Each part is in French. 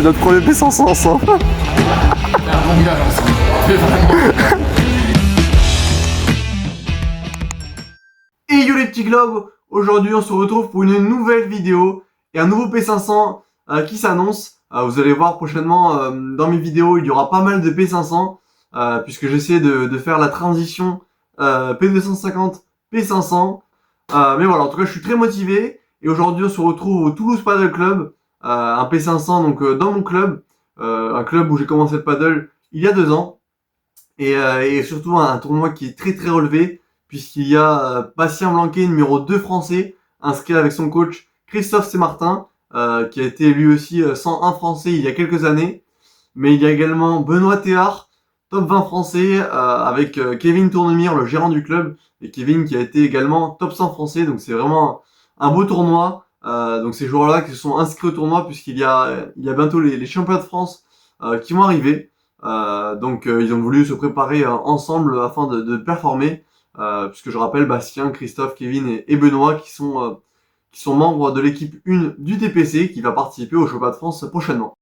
C'est notre premier P500 ensemble. C'est un bon gars ensemble. C'est vraiment. Et yo les petits globes, aujourd'hui on se retrouve pour une nouvelle vidéo et un nouveau P500 qui s'annonce. Vous allez voir prochainement dans mes vidéos, il y aura pas mal de P500 puisque j'essaie de faire la transition P250 P500. Mais voilà, en tout cas je suis très motivé et aujourd'hui on se retrouve au Toulouse Paddle Club, un P500 donc dans mon club, un club où j'ai commencé le paddle il y a 2 ans et surtout un tournoi qui est très très relevé puisqu'il y a Bastien Blanquet, numéro 2 français, inscrit avec son coach Christophe Saint-Martin, qui a été lui aussi 101 français il y a quelques années. Mais il y a également Benoît Théard, top 20 français, avec Kevin Tournemire, le gérant du club, et Kevin qui a été également top 100 français. Donc c'est vraiment un beau tournoi. Donc ces joueurs-là qui se sont inscrits au tournoi puisqu'il y a bientôt les championnats de France qui vont arriver. Donc ils ont voulu se préparer ensemble afin de performer. Puisque je rappelle Bastien, Christophe, Kevin et Benoît qui sont membres de l'équipe 1 du TPC qui va participer au championnat de France prochainement.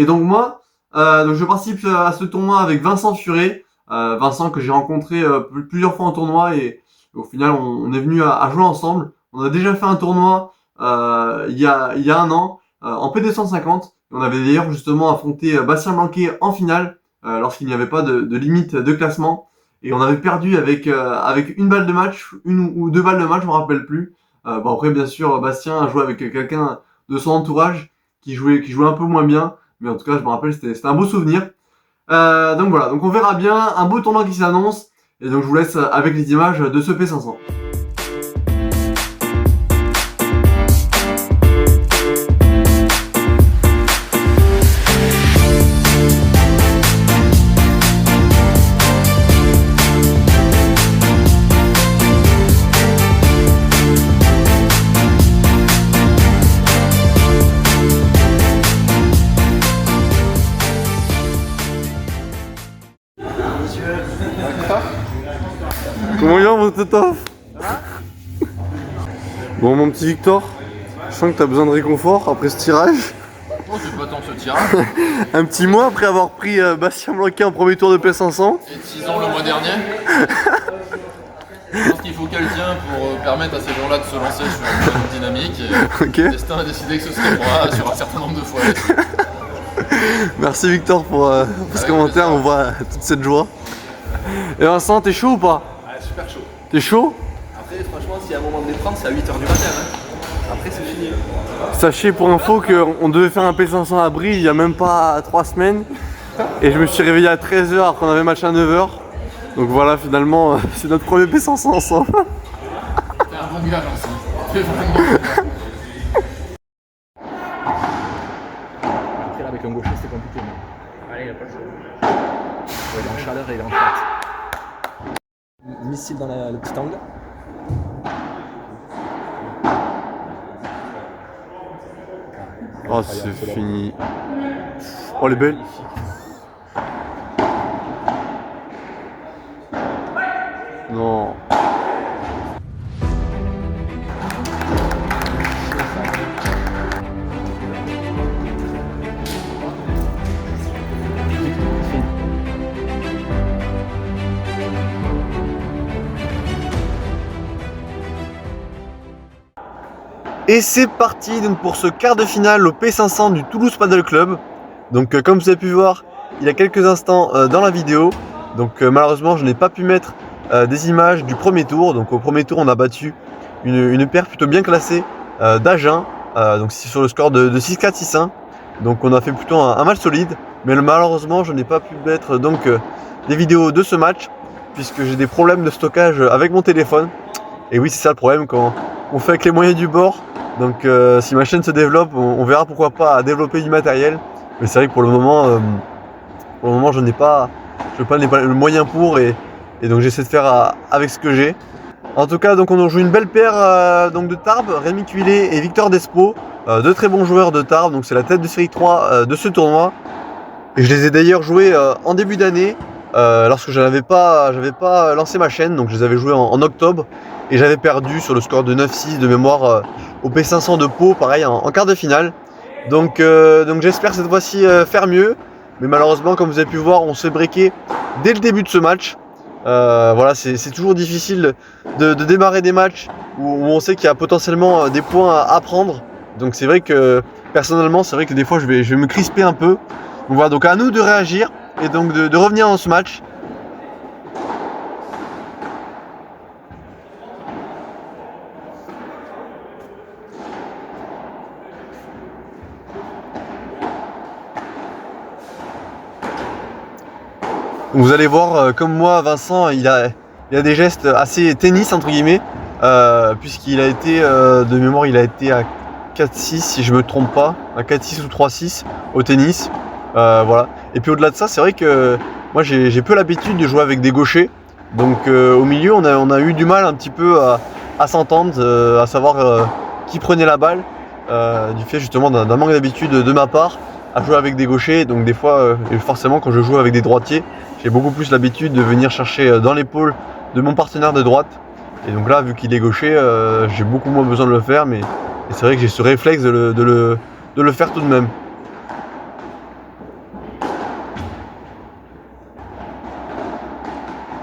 Et donc moi, donc je participe à ce tournoi avec Vincent Furet, Vincent que j'ai rencontré plusieurs fois en tournoi et au final on est venu à jouer ensemble. On a déjà fait un tournoi il y a 1 an en P250. Et on avait d'ailleurs justement affronté Bastien Blanquet en finale lorsqu'il n'y avait pas de limite de classement. Et on avait perdu avec une balle de match, une ou 2 balles de match, je me rappelle plus. Bon après bien sûr Bastien a joué avec quelqu'un de son entourage qui jouait un peu moins bien. Mais en tout cas, je me rappelle, c'était un beau souvenir. Donc voilà, donc on verra bien, un beau tournoi qui s'annonce. Et donc je vous laisse avec les images de ce P500. Comment il va mon Totof? Bon mon petit Victor, je sens que t'as besoin de réconfort après ce tirage. Oh, c'est pas tant ce tirage. Un petit mois après avoir pris Bastien Blanquet en premier tour de P500. Et 6 ans le mois dernier. Je pense qu'il faut quelqu'un pour permettre à ces gens-là de se lancer sur une dynamique. Et Okay. Le destin a décidé que ce serait moi sur un certain nombre de fois. Merci Victor pour ce commentaire, on voit toute cette joie. Et Vincent, t'es chaud ou pas? Ouais, super chaud. T'es chaud? Après, franchement, s'il y a un moment de les prendre, c'est à 8h du matin. Hein. Après, c'est fini. Sachez pour info qu'on devait faire un P500 à Brie il y a même pas 3 semaines. Et je me suis réveillé à 13h alors qu'on avait match à 9h. Donc voilà, finalement, c'est notre premier P500 ensemble. C'est un bon village ensemble. C'est vraiment. Après, là, avec un gaucher, c'est compliqué. Mais... Allez, il a pas le choix. Ouais, il est en chaleur et il est en chatte. Missile dans le petit angle. Oh, c'est fini. Oh, elle est belle. Non. Et c'est parti donc pour ce quart de finale au P500 du Toulouse Paddle Club. Donc comme vous avez pu voir il y a quelques instants dans la vidéo, donc malheureusement je n'ai pas pu mettre des images du premier tour. Donc au premier tour on a battu une paire plutôt bien classée d'Agen, donc c'est sur le score de 6-4, 6-1. Donc on a fait plutôt un match solide, mais malheureusement je n'ai pas pu mettre donc des vidéos de ce match puisque j'ai des problèmes de stockage avec mon téléphone. Et oui, c'est ça le problème quand on fait avec les moyens du bord. Donc si ma chaîne se développe, on verra pourquoi pas à développer du matériel. Mais c'est vrai que pour le moment je n'ai pas le moyen pour et donc j'essaie de faire avec ce que j'ai. En tout cas, donc on a joué une belle paire donc de Tarbes, Rémi Cuillet et Victor Despo, deux très bons joueurs de Tarbes, donc c'est la tête de série 3 de ce tournoi. Et je les ai d'ailleurs joués en début d'année, lorsque j'avais pas lancé ma chaîne, donc je les avais joués en octobre, et j'avais perdu sur le score de 9-6 de mémoire au P500 de Pau, pareil en quart de finale. Donc j'espère cette fois-ci faire mieux, mais malheureusement, comme vous avez pu voir, on s'est breaké dès le début de ce match. Voilà, c'est toujours difficile de démarrer des matchs où on sait qu'il y a potentiellement des points à prendre. Donc c'est vrai que personnellement, c'est vrai que des fois je vais me crisper un peu. Donc voilà, donc à nous de réagir et donc de revenir dans ce match. Vous allez voir, comme moi, Vincent, il a des gestes assez tennis entre guillemets, puisqu'il a été de mémoire, il a été à 4-6 si je me trompe pas, à 4-6 ou 3-6 au tennis. Voilà. Et puis au-delà de ça, c'est vrai que moi j'ai peu l'habitude de jouer avec des gauchers. Donc au milieu, on a eu du mal un petit peu à s'entendre, à savoir qui prenait la balle, du fait justement d'un manque d'habitude de ma part à jouer avec des gauchers. Donc des fois, forcément quand je joue avec des droitiers, j'ai beaucoup plus l'habitude de venir chercher dans l'épaule de mon partenaire de droite. Et donc là, vu qu'il est gaucher, j'ai beaucoup moins besoin de le faire, mais c'est vrai que j'ai ce réflexe de le faire tout de même.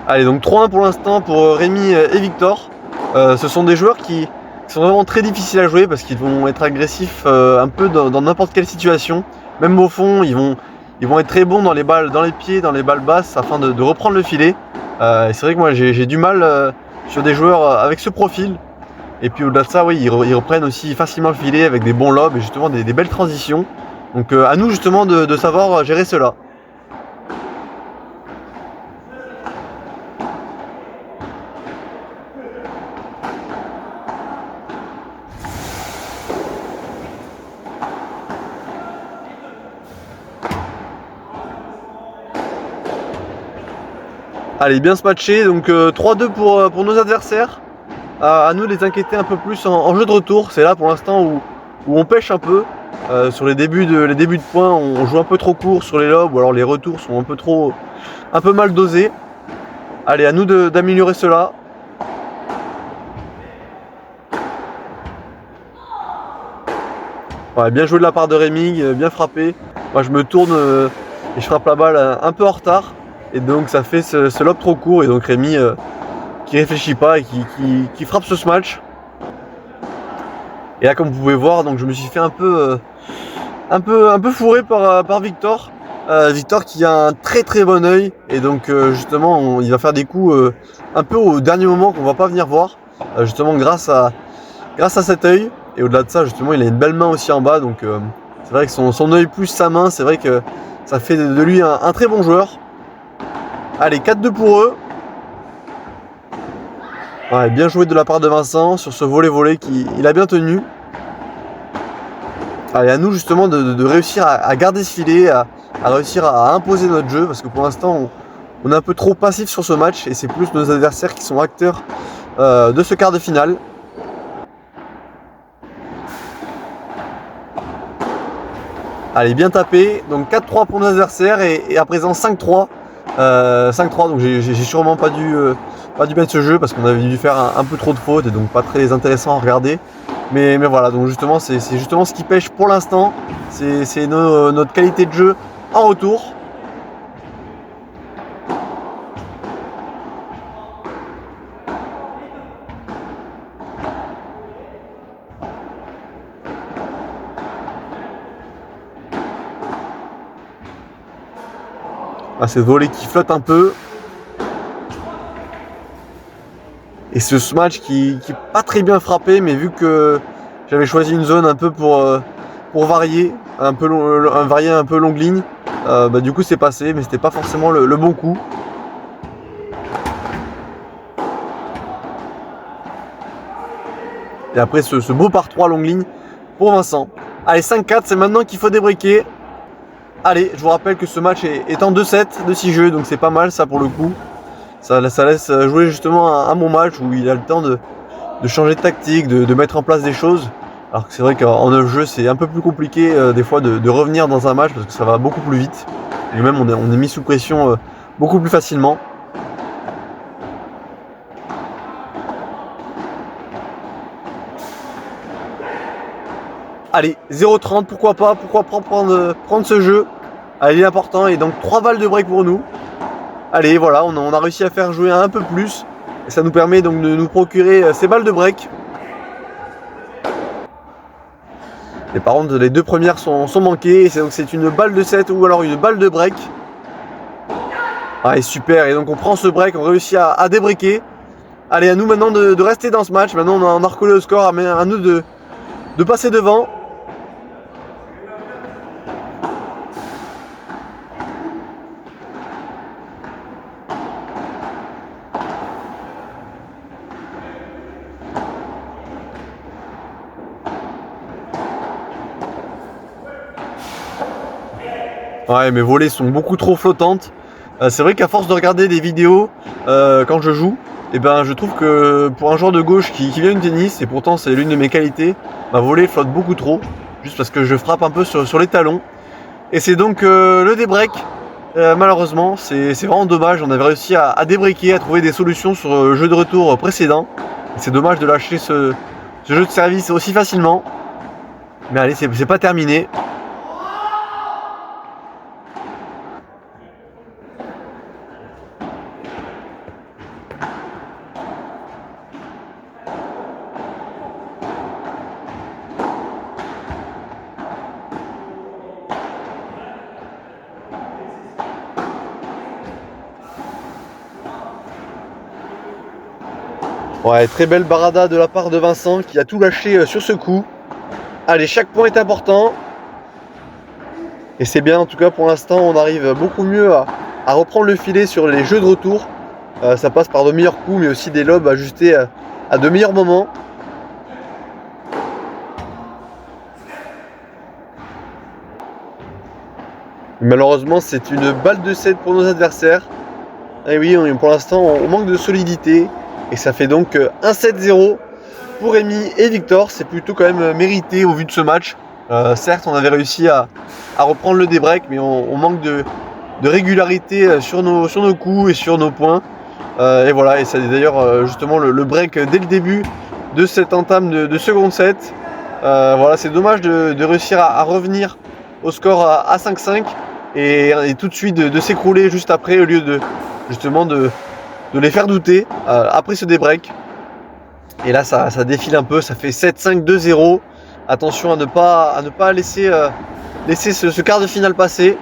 Allez, donc 3-1 pour l'instant pour Rémi et Victor. Ce sont des joueurs qui sont vraiment très difficiles à jouer parce qu'ils vont être agressifs un peu dans n'importe quelle situation. Même au fond, ils vont être très bons dans les balles, dans les pieds, dans les balles basses afin de reprendre le filet. Et c'est vrai que moi j'ai du mal sur des joueurs avec ce profil. Et puis au-delà de ça, oui, ils reprennent aussi facilement le filet avec des bons lobes et justement des belles transitions. Donc à nous justement de savoir gérer cela. Allez, bien se matcher, donc 3-2 pour nos adversaires. À nous de les inquiéter un peu plus en jeu de retour. C'est là pour l'instant où on pêche un peu. Sur les débuts de points, on joue un peu trop court sur les lobes, ou alors les retours sont un peu mal dosés. Allez, à nous d'améliorer cela. Ouais, bien joué de la part de Rémi, bien frappé. Moi je me tourne et je frappe la balle un peu en retard. Et donc ça fait ce lob trop court et donc Rémi qui réfléchit pas et qui frappe ce smash. Et là comme vous pouvez voir, donc je me suis fait un peu fourré par Victor. Victor qui a un très très bon œil et donc justement il va faire des coups un peu au dernier moment qu'on va pas venir voir, justement grâce à cet œil. Et au-delà de ça, justement, il a une belle main aussi en bas, donc c'est vrai que son œil plus sa main, c'est vrai que ça fait de lui un très bon joueur. Allez, 4-2 pour eux. Ouais, bien joué de la part de Vincent sur ce volley qu'il a bien tenu. Allez, à nous justement de réussir à garder ce filet, à réussir à imposer notre jeu, parce que pour l'instant, on est un peu trop passif sur ce match, et c'est plus nos adversaires qui sont acteurs de ce quart de finale. Allez, bien tapé, donc 4-3 pour nos adversaires et à présent 5-3. 5-3, donc j'ai sûrement pas dû mettre ce jeu parce qu'on avait dû faire un peu trop de fautes et donc pas très intéressant à regarder. Mais voilà, donc justement c'est justement ce qui pêche pour l'instant, c'est notre qualité de jeu en retour. Ah, c'est volé qui flotte un peu. Et ce smash qui est pas très bien frappé, mais vu que J'avais choisi une zone un peu pour varier, varier un peu longue ligne. Du coup c'est passé, mais c'était pas forcément le bon coup. Et après ce beau par 3 longue ligne pour Vincent. Allez, 5-4, c'est maintenant qu'il faut débriquer. Allez, je vous rappelle que ce match est en 2-7 de 6 jeux, donc c'est pas mal ça pour le coup. Ça laisse jouer justement un bon match où il a le temps de changer de tactique, de mettre en place des choses. Alors que c'est vrai qu'en 9 jeux, c'est un peu plus compliqué des fois de revenir dans un match parce que ça va beaucoup plus vite. Et même on est mis sous pression beaucoup plus facilement. Allez, 0-30, pourquoi pas, pourquoi prendre ce jeu. Allez, il est important, et donc 3 balles de break pour nous. Allez, voilà, on a réussi à faire jouer un peu plus. Et ça nous permet donc de nous procurer ces balles de break. Et par contre, les 2 premières sont manquées. Donc c'est une balle de 7 ou alors une balle de break. Allez, super, et donc on prend ce break, on réussit à débriquer. Allez, à nous maintenant de rester dans ce match. Maintenant, on a recollé au score, mais à nous de passer devant. Ouais, mes volées sont beaucoup trop flottantes. C'est vrai qu'à force de regarder des vidéos quand je joue, et ben je trouve que pour un joueur de gauche qui vient du tennis, et pourtant c'est l'une de mes qualités, ma volée flotte beaucoup trop, juste parce que je frappe un peu sur les talons. Et c'est donc le débreak. Malheureusement, c'est vraiment dommage. On avait réussi à débreaker, à trouver des solutions sur le jeu de retour précédent. C'est dommage de lâcher ce jeu de service aussi facilement. Mais allez, c'est pas terminé. Ouais, très belle barada de la part de Vincent qui a tout lâché sur ce coup. Allez, chaque point est important. Et c'est bien, en tout cas pour l'instant, on arrive beaucoup mieux à reprendre le filet sur les jeux de retour. Ça passe par de meilleurs coups, mais aussi des lobes ajustés à de meilleurs moments. Malheureusement, c'est une balle de 7 pour nos adversaires. Et oui, pour l'instant, on manque de solidité. Et ça fait donc 1-7-0 pour Rémi et Victor. C'est plutôt quand même mérité au vu de ce match. Certes, on avait réussi à reprendre le débreak, mais on manque de régularité sur nos coups et sur nos points. Et voilà, et c'est d'ailleurs justement le break dès le début de cette entame de second set. Voilà, c'est dommage de réussir à revenir au score à 5-5 et tout de suite de s'écrouler juste après au lieu de justement de les faire douter après ce débreak. Et là ça défile un peu, ça fait 7-5-2-0. Attention à ne pas laisser ce quart de finale passer.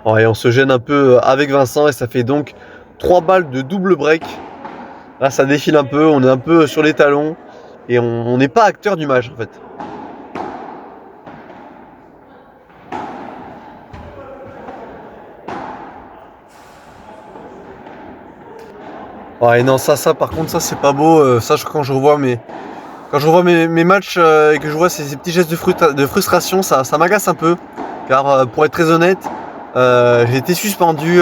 Ouais, on se gêne un peu avec Vincent et ça fait donc 3 balles de double break. Là ça défile un peu, on est un peu sur les talons et on n'est pas acteur du match en fait. Ouais, non, ça par contre, ça c'est pas beau. Ça, quand je revois mes matchs et que je vois ces petits gestes de frustration, ça m'agace un peu. Car pour être très honnête, j'ai été suspendu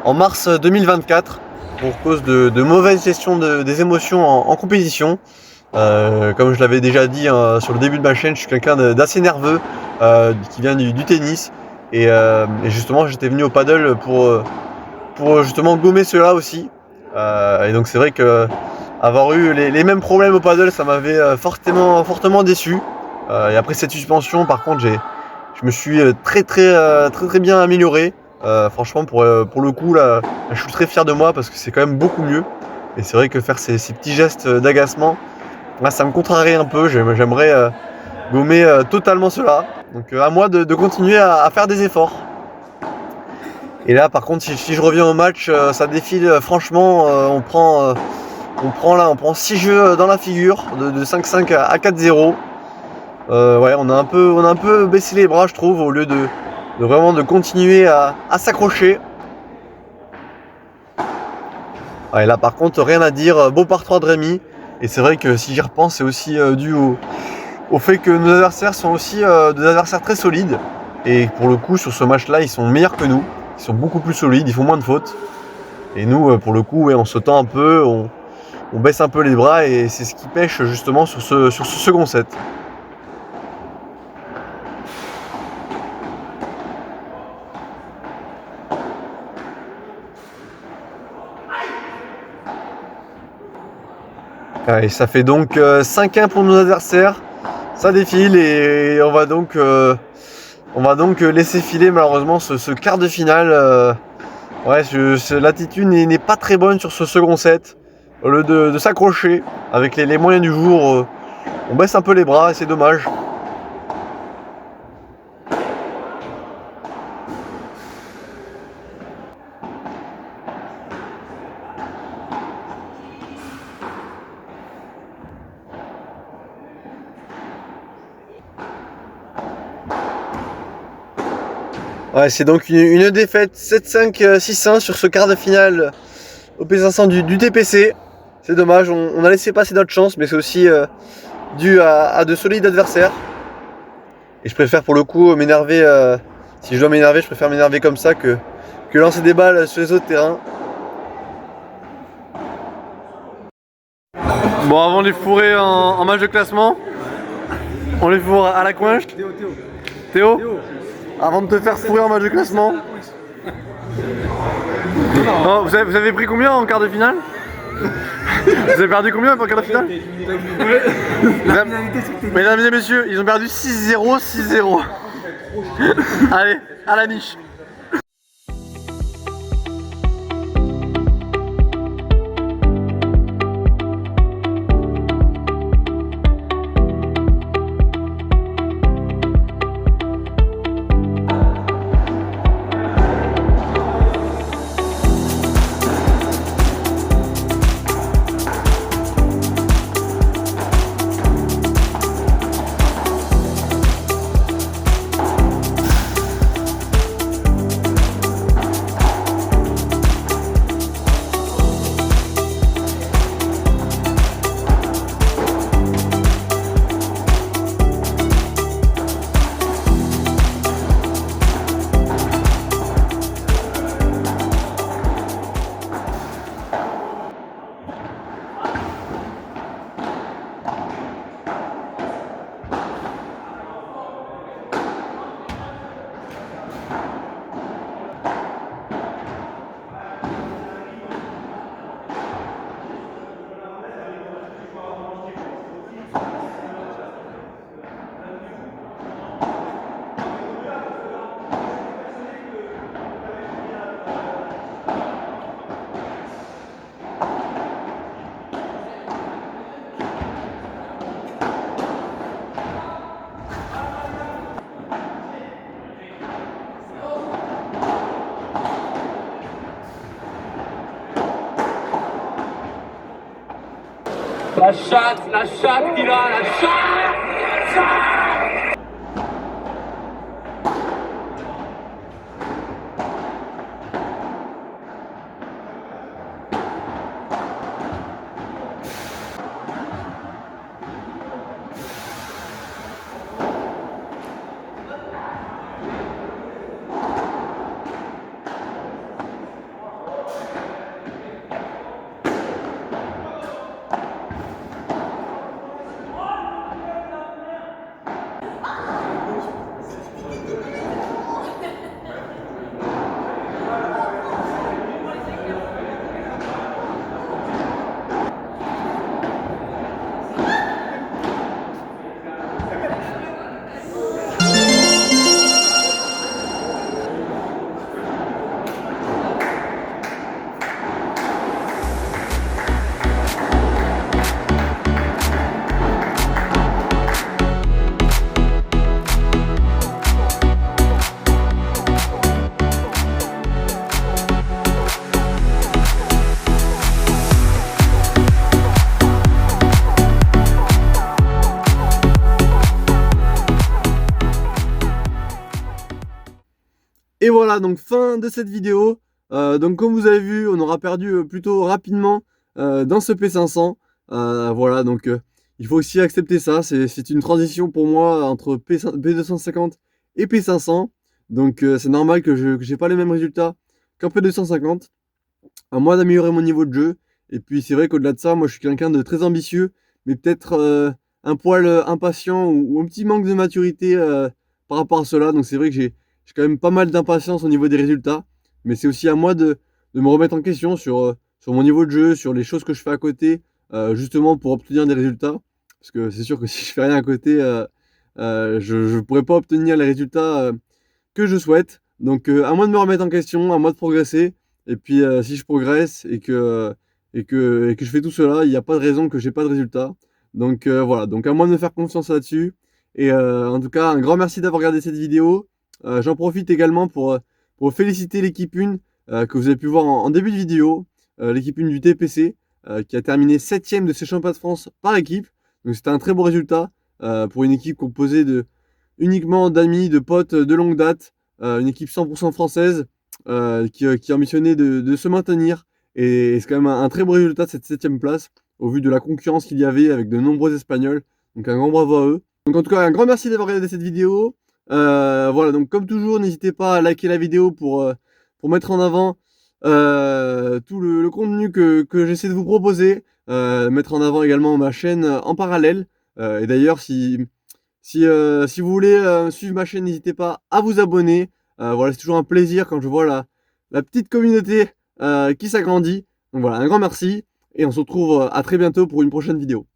en mars 2024 pour cause de mauvaise gestion des émotions en compétition. Comme je l'avais déjà dit sur le début de ma chaîne, je suis quelqu'un d'assez nerveux qui vient du tennis. Et justement, j'étais venu au paddle pour justement gommer cela aussi. Et donc c'est vrai que avoir eu les mêmes problèmes au paddle, ça m'avait fortement déçu. Et après cette suspension, par contre, je me suis très bien amélioré. Franchement, pour le coup, là, je suis très fier de moi parce que c'est quand même beaucoup mieux. Et c'est vrai que faire ces petits gestes d'agacement, là, ça me contrarie un peu. J'aimerais gommer totalement cela. Donc à moi de continuer à faire des efforts. Et là par contre si je reviens au match, ça défile franchement, on prend 6 jeux dans la figure, de 5-5 à 4-0. Ouais, on a un peu baissé les bras je trouve, au lieu de vraiment de continuer à s'accrocher. Ouais, là par contre rien à dire, beau par 3 de Rémi. Et c'est vrai que si j'y repense, c'est aussi dû au fait que nos adversaires sont aussi des adversaires très solides. Et pour le coup, sur ce match-là, ils sont meilleurs que nous. Ils sont beaucoup plus solides, ils font moins de fautes. Et nous, pour le coup, ouais, on se tend un peu, on baisse un peu les bras et c'est ce qui pêche justement sur ce second set. Et ça fait donc 5-1 pour nos adversaires. Ça défile et on va donc laisser filer malheureusement ce quart de finale. Ouais, l'attitude n'est pas très bonne sur ce second set. Au lieu de s'accrocher avec les moyens du jour, on baisse un peu les bras et c'est dommage. Ouais, c'est donc une défaite 7-5, 6-1 sur ce quart de finale au P500 du TPC. C'est dommage, on a laissé passer notre chance, mais c'est aussi dû à de solides adversaires. Et je préfère pour le coup m'énerver, si je dois m'énerver, je préfère m'énerver comme ça que lancer des balles sur les autres terrains. Bon, avant de les fourrer en match de classement, on les fourre à la coinche. Théo avant de te faire fourrer en match de classement. Oh, vous avez pris combien en quart de finale? Vous avez perdu combien en quart de finale? Mesdames et messieurs, ils ont perdu 6-0, 6-0. Allez, à la niche. La chatte qu'il a, la chatte. Et voilà, donc fin de cette vidéo. Donc comme vous avez vu, on aura perdu plutôt rapidement dans ce P500. Voilà, donc il faut aussi accepter ça. C'est une transition pour moi entre P250 et P500. Donc c'est normal que j'ai pas les mêmes résultats qu'en P250. À moi d'améliorer mon niveau de jeu. Et puis c'est vrai qu'au-delà de ça, moi je suis quelqu'un de très ambitieux, mais peut-être un poil impatient ou un petit manque de maturité par rapport à cela. Donc c'est vrai que j'ai quand même pas mal d'impatience au niveau des résultats. Mais c'est aussi à moi de me remettre en question sur mon niveau de jeu, sur les choses que je fais à côté, justement pour obtenir des résultats. Parce que c'est sûr que si je fais rien à côté, je pourrais pas obtenir les résultats que je souhaite. Donc à moi de me remettre en question, à moi de progresser. Et puis si je progresse et que je fais tout cela, il n'y a pas de raison que j'ai pas de résultat. Donc voilà, donc à moi de me faire confiance là-dessus. Et en tout cas, un grand merci d'avoir regardé cette vidéo. J'en profite également pour féliciter l'équipe 1 que vous avez pu voir en début de vidéo. L'équipe 1 du TPC qui a terminé 7ème de ces championnats de France par équipe. Donc c'était un très beau résultat pour une équipe composée uniquement d'amis, de potes de longue date. Une équipe 100% française qui a ambitionné de se maintenir. Et c'est quand même un très beau résultat cette 7ème place au vu de la concurrence qu'il y avait avec de nombreux Espagnols. Donc un grand bravo à eux. Donc en tout cas, un grand merci d'avoir regardé cette vidéo. Voilà, donc comme toujours, n'hésitez pas à liker la vidéo pour mettre en avant tout le contenu que j'essaie de vous proposer. Mettre en avant également ma chaîne en parallèle. Et d'ailleurs, si vous voulez suivre ma chaîne, n'hésitez pas à vous abonner. Voilà, c'est toujours un plaisir quand je vois la petite communauté qui s'agrandit. Donc voilà, un grand merci et on se retrouve à très bientôt pour une prochaine vidéo.